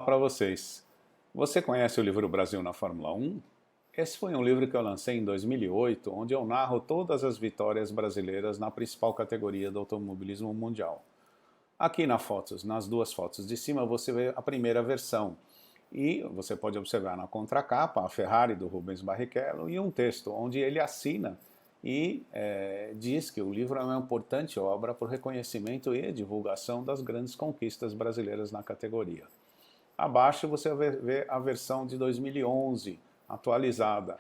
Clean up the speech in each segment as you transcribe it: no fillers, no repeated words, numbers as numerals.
Para vocês. Você conhece o livro Brasil na Fórmula 1? Esse foi um livro que eu lancei em 2008, onde eu narro todas as vitórias brasileiras na principal categoria do automobilismo mundial. Aqui nas duas fotos de cima, você vê a primeira versão. E você pode observar na contracapa a Ferrari do Rubens Barrichello e um texto onde ele assina e diz que o livro é uma importante obra por reconhecimento e divulgação das grandes conquistas brasileiras na categoria. Abaixo você vê a versão de 2011, atualizada.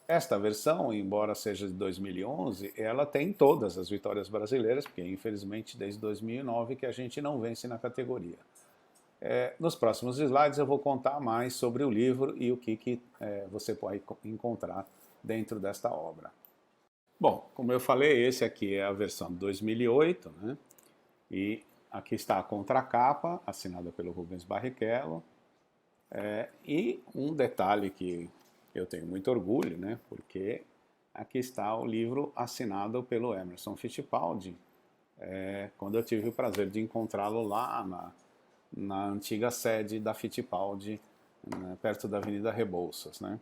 Esta versão, embora seja de 2011, ela tem todas as vitórias brasileiras, porque infelizmente desde 2009 que a gente não vence na categoria. Nos próximos slides eu vou contar mais sobre o livro e o que você pode encontrar dentro desta obra. Bom, como eu falei, esse aqui é a versão de 2008, né? E aqui está a contracapa, assinada pelo Rubens Barrichello. E um detalhe que eu tenho muito orgulho, né? Porque aqui está o livro assinado pelo Emerson Fittipaldi, quando eu tive o prazer de encontrá-lo lá na antiga sede da Fittipaldi, né, perto da Avenida Rebouças, né?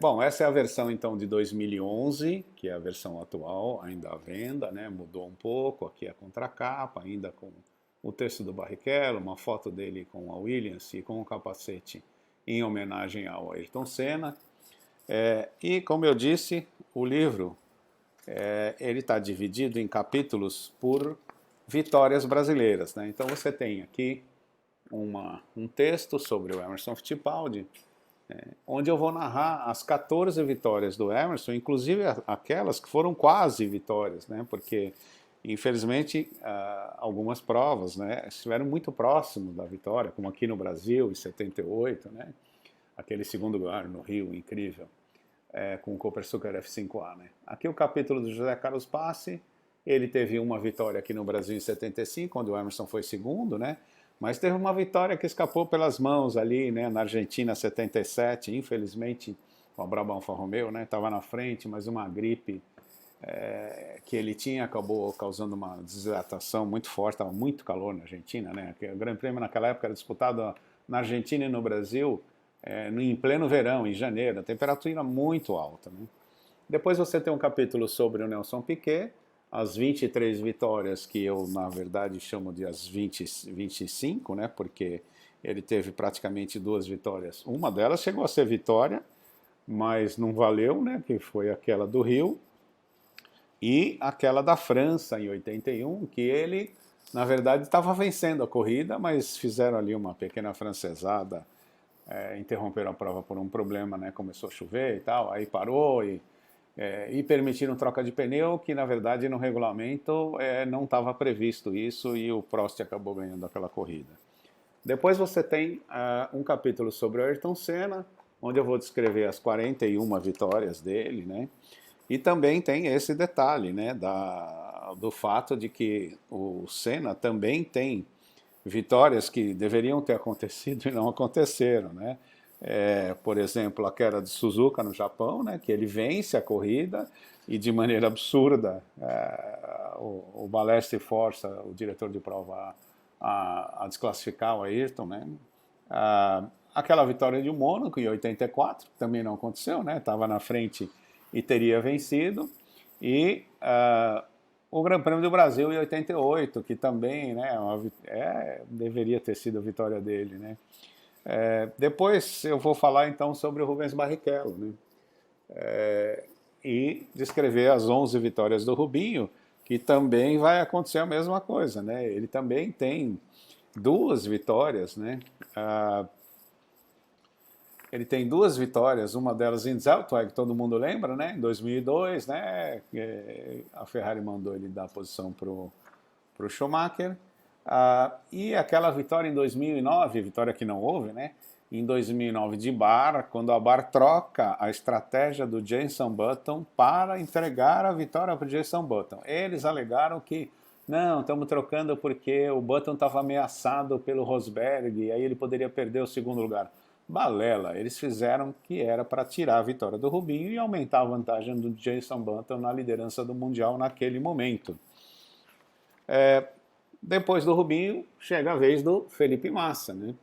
Bom, essa é a versão então de 2011, que é a versão atual, ainda à venda, né? Mudou um pouco, aqui a contracapa, ainda com o texto do Barrichello, uma foto dele com a Williams e com o capacete em homenagem ao Ayrton Senna. E como eu disse, o livro ele está dividido em capítulos por vitórias brasileiras, né? Então você tem aqui um texto sobre o Emerson Fittipaldi, onde eu vou narrar as 14 vitórias do Emerson, inclusive aquelas que foram quase vitórias, né? Porque, infelizmente, algumas provas, né, estiveram muito próximos da vitória, como aqui no Brasil, em 78, né? Aquele segundo lugar no Rio, incrível, com o Cooper Sucker F5A. Né? Aqui o capítulo do José Carlos Passe, ele teve uma vitória aqui no Brasil em 75, onde o Emerson foi segundo, né? Mas teve uma vitória que escapou pelas mãos ali, né, na Argentina 77, infelizmente o Brabham Alfa Romeo, né, estava na frente, mas uma gripe que ele tinha acabou causando uma desidratação muito forte, estava muito calor na Argentina, né, o Grande Prêmio naquela época era disputado na Argentina e no Brasil em pleno verão, em janeiro, a temperatura muito alta, né. Depois você tem um capítulo sobre o Nelson Piquet, as 23 vitórias que eu, na verdade, chamo de as 25, né? Porque ele teve praticamente duas vitórias. Uma delas chegou a ser vitória, mas não valeu, né? Que foi aquela do Rio e aquela da França em 81, que ele, na verdade, estava vencendo a corrida, mas fizeram ali uma pequena francesada, interromperam a prova por um problema, né? Começou a chover e tal, aí parou e permitiram troca de pneu, que na verdade no regulamento não estava previsto isso e o Prost acabou ganhando aquela corrida. Depois você tem um capítulo sobre o Ayrton Senna, onde eu vou descrever as 41 vitórias dele, né? E também tem esse detalhe, né, do fato de que o Senna também tem vitórias que deveriam ter acontecido e não aconteceram, né? Por exemplo, a queda de Suzuka no Japão, né, que ele vence a corrida e de maneira absurda o Balestre força o diretor de prova a desclassificar o Ayrton, né? Aquela vitória de Mônaco em 84 também não aconteceu, né? Estava na frente e teria vencido. E o Grande Prêmio do Brasil em 88, que também, né, deveria ter sido a vitória dele, né? Depois eu vou falar então sobre o Rubens Barrichello, né? E descrever as 11 vitórias do Rubinho, que também vai acontecer a mesma coisa, né? Ele também tem duas vitórias, né? Ele tem duas vitórias, uma delas em Zandvoort, todo mundo lembra, né? Em 2002, né? A Ferrari mandou ele dar a posição para o Schumacher. E aquela vitória em 2009, vitória que não houve, né? Em 2009 de Bar, quando a Bar troca a estratégia do Jenson Button para entregar a vitória para o Jenson Button. Eles alegaram que não, estamos trocando porque o Button estava ameaçado pelo Rosberg e aí ele poderia perder o segundo lugar. Balela, eles fizeram que era para tirar a vitória do Rubinho e aumentar a vantagem do Jenson Button na liderança do Mundial naquele momento. Depois do Rubinho, chega a vez do Felipe Massa, né?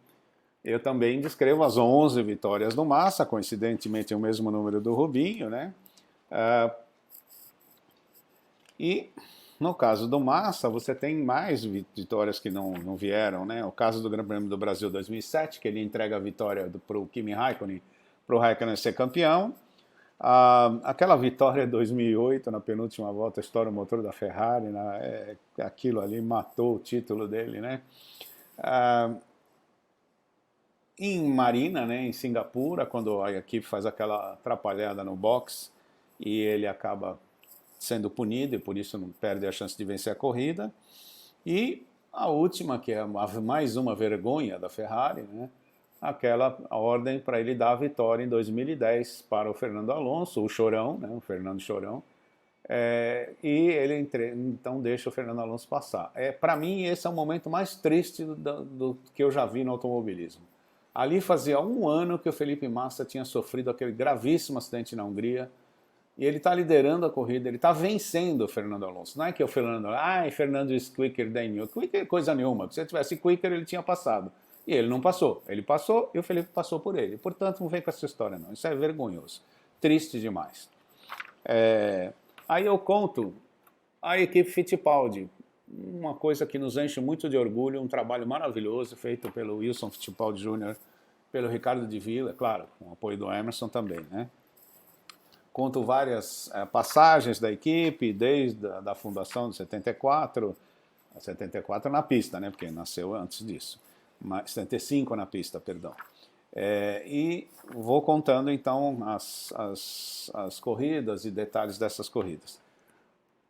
Eu também descrevo as 11 vitórias do Massa, coincidentemente é o mesmo número do Rubinho, né? E no caso do Massa, você tem mais vitórias que não vieram, né? O caso do Grande Prêmio do Brasil 2007, que ele entrega a vitória para o Kimi Raikkonen, para o Raikkonen ser campeão. Aquela vitória de 2008, na penúltima volta, estoura o motor da Ferrari, né? Aquilo ali matou o título dele, né? Em Marina, né, em Singapura, quando a equipe faz aquela atrapalhada no box e ele acaba sendo punido e por isso não perde a chance de vencer a corrida. E a última, que é mais uma vergonha da Ferrari, né, aquela ordem para ele dar a vitória em 2010 para o Fernando Alonso, o Chorão, né, o Fernando Chorão, e ele então deixa o Fernando Alonso passar. Para mim, esse é o momento mais triste do que eu já vi no automobilismo. Ali fazia um ano que o Felipe Massa tinha sofrido aquele gravíssimo acidente na Hungria, e ele está liderando a corrida, ele está vencendo o Fernando Alonso. Não é que o Fernando, Fernando is quicker than you. Quicker coisa nenhuma, se ele tivesse quicker ele tinha passado. E ele não passou, ele passou e o Felipe passou por ele. Portanto, não vem com essa história não, isso é vergonhoso, triste demais. Aí eu conto a equipe Fittipaldi, uma coisa que nos enche muito de orgulho, um trabalho maravilhoso feito pelo Wilson Fittipaldi Jr., pelo Ricardo de Villa, claro, com o apoio do Emerson também, né? Conto várias passagens da equipe, desde a fundação de 74 na pista, né? Porque nasceu antes disso, mas 75 na pista, perdão. E vou contando então as corridas e detalhes dessas corridas.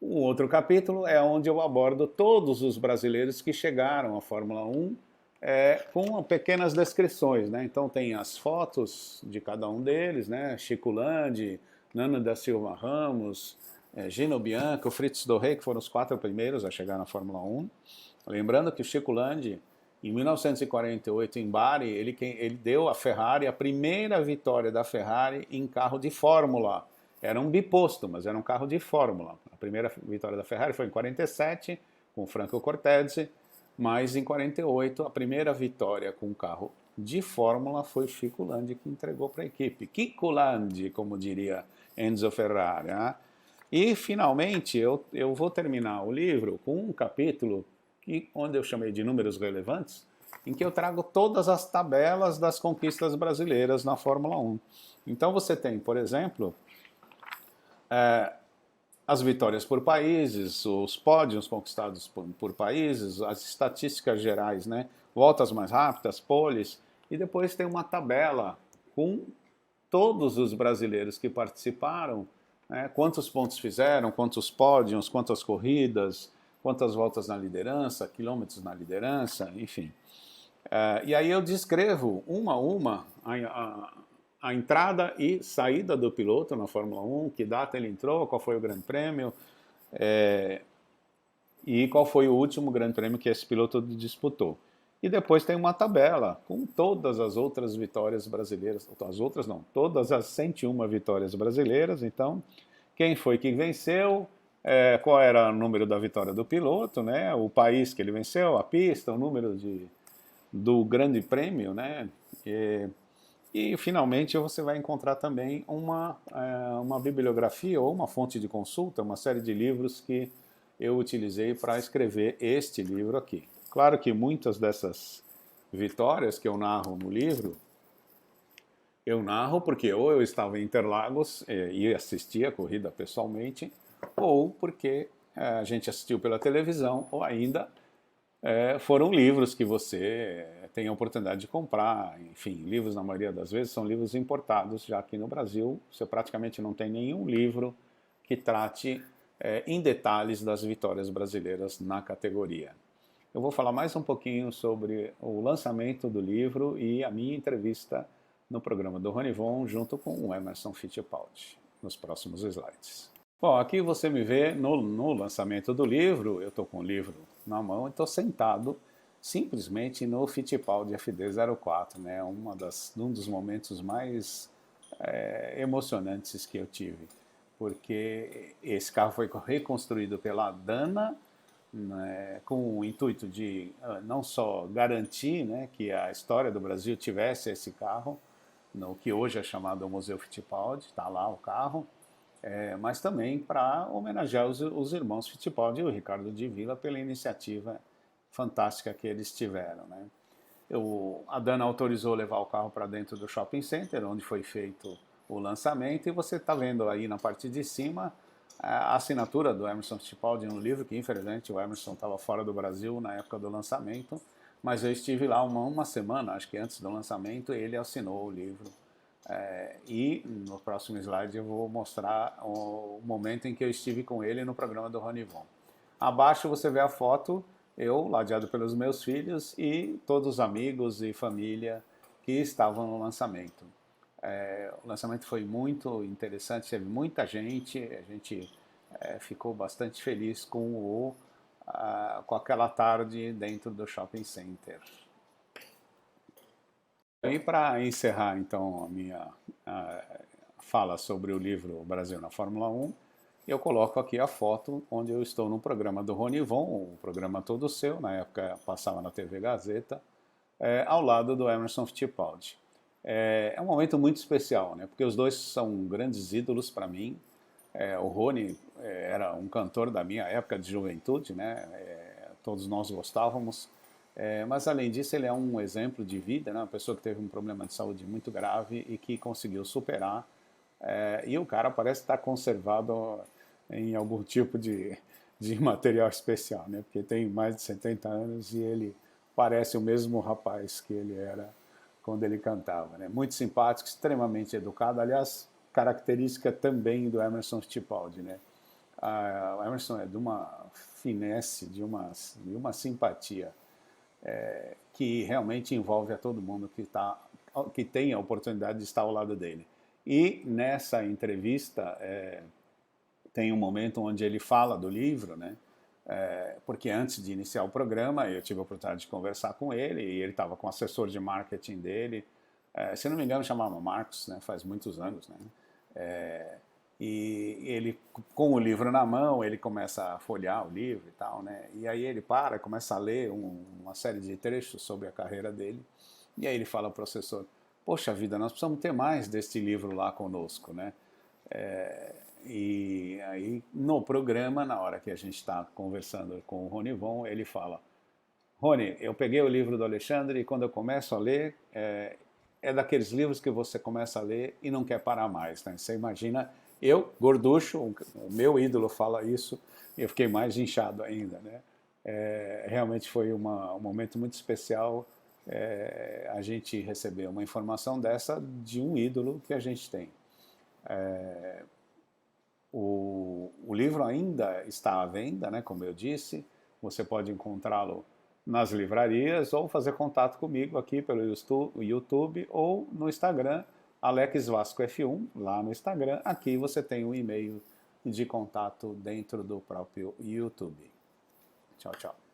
O outro capítulo é onde eu abordo todos os brasileiros que chegaram à Fórmula 1 com pequenas descrições, né? Então tem as fotos de cada um deles, né? Chico Landi, Nano da Silva Ramos, Gino Bianco, Fritz Dorré, que foram os 4 primeiros a chegar na Fórmula 1. Lembrando que o Chico Landi, em 1948, em Bari, ele deu à Ferrari a primeira vitória da Ferrari em carro de Fórmula. Era um biposto, mas era um carro de Fórmula. A primeira vitória da Ferrari foi em 47, com Franco Cortese, mas em 48 a primeira vitória com um carro de Fórmula foi Chico Landi que entregou para a equipe. Kiko Landi, como diria Enzo Ferrari. Né? E, finalmente, eu vou terminar o livro com um capítulo onde eu chamei de números relevantes, em que eu trago todas as tabelas das conquistas brasileiras na Fórmula 1. Então você tem, por exemplo, as vitórias por países, os pódios conquistados por países, as estatísticas gerais, né? Voltas mais rápidas, poles, e depois tem uma tabela com todos os brasileiros que participaram, né? Quantos pontos fizeram, quantos pódios, quantas corridas, quantas voltas na liderança, quilômetros na liderança, enfim. E aí eu descrevo uma a uma a entrada e saída do piloto na Fórmula 1, que data ele entrou, qual foi o grande prêmio, e qual foi o último grande prêmio que esse piloto disputou. E depois tem uma tabela com todas as outras vitórias brasileiras, as outras não, todas as 101 vitórias brasileiras, então quem foi que venceu, qual era o número da vitória do piloto, né, o país que ele venceu, a pista, o número do grande prêmio, né, e finalmente você vai encontrar também uma bibliografia ou uma fonte de consulta, uma série de livros que eu utilizei para escrever este livro aqui. Claro que muitas dessas vitórias que eu narro no livro, eu narro porque ou eu estava em Interlagos e assisti a corrida pessoalmente, ou porque a gente assistiu pela televisão, ou ainda foram livros que você tem a oportunidade de comprar. Enfim, livros na maioria das vezes são livros importados, já que no Brasil você praticamente não tem nenhum livro que trate em detalhes das vitórias brasileiras na categoria. Eu vou falar mais um pouquinho sobre o lançamento do livro e a minha entrevista no programa do Ronivon junto com o Emerson Fittipaldi, nos próximos slides. Bom, aqui você me vê no lançamento do livro, eu estou com o livro na mão e estou sentado simplesmente no Fittipaldi FD04, né? Um dos momentos mais emocionantes que eu tive, porque esse carro foi reconstruído pela Dana né, com o intuito de não só garantir, né, que a história do Brasil tivesse esse carro, no que hoje é chamado Museu Fittipaldi, está lá o carro, mas também para homenagear os irmãos Fittipaldi e o Ricardo de Villa pela iniciativa fantástica que eles tiveram, né? A Dana autorizou levar o carro para dentro do shopping center, onde foi feito o lançamento, e você está vendo aí na parte de cima a assinatura do Emerson Fittipaldi no livro, que infelizmente o Emerson estava fora do Brasil na época do lançamento, mas eu estive lá uma semana, acho que antes do lançamento, ele assinou o livro. E no próximo slide eu vou mostrar o momento em que eu estive com ele no programa do Rony Von. Abaixo você vê a foto, eu ladeado pelos meus filhos e todos os amigos e família que estavam no lançamento. O lançamento foi muito interessante, teve muita gente, a gente ficou bastante feliz com aquela tarde dentro do shopping center. E para encerrar então a minha fala sobre o livro Brasil na Fórmula 1, eu coloco aqui a foto onde eu estou no programa do Rony Von, o programa todo seu, na época passava na TV Gazeta, ao lado do Emerson Fittipaldi. É um momento muito especial, né? Porque os dois são grandes ídolos para mim. O Rony era um cantor da minha época de juventude, né? Todos nós gostávamos. Mas além disso, ele é um exemplo de vida, né? Uma pessoa que teve um problema de saúde muito grave e que conseguiu superar. E o cara parece estar conservado em algum tipo de material especial, né? Porque tem mais de 70 anos e ele parece o mesmo rapaz que ele era quando ele cantava, né? Muito simpático, extremamente educado, aliás, característica também do Emerson Fittipaldi, né? O Emerson é de uma finesse, de uma simpatia que realmente envolve a todo mundo que tem a oportunidade de estar ao lado dele. E nessa entrevista tem um momento onde ele fala do livro, né? Porque antes de iniciar o programa eu tive a oportunidade de conversar com ele e ele estava com o assessor de marketing dele, se não me engano chamava Marcos, né? Faz muitos anos, né? E ele, com o livro na mão, ele começa a folhear o livro e tal, né? E aí ele começa a ler uma série de trechos sobre a carreira dele. E aí ele fala para o assessor, poxa vida, nós precisamos ter mais deste livro lá conosco, né? E aí no programa, na hora que a gente está conversando com o Rony Von, ele fala, Rony, eu peguei o livro do Alexandre e quando eu começo a ler, é daqueles livros que você começa a ler e não quer parar mais, né? Você imagina, eu, gorducho, o meu ídolo fala isso, e eu fiquei mais inchado ainda, né? Realmente foi um momento muito especial a gente receber uma informação dessa de um ídolo que a gente tem. O livro ainda está à venda, né, como eu disse, você pode encontrá-lo nas livrarias ou fazer contato comigo aqui pelo YouTube ou no Instagram, Alex Vasco F1, lá no Instagram. Aqui você tem um e-mail de contato dentro do próprio YouTube. Tchau, tchau.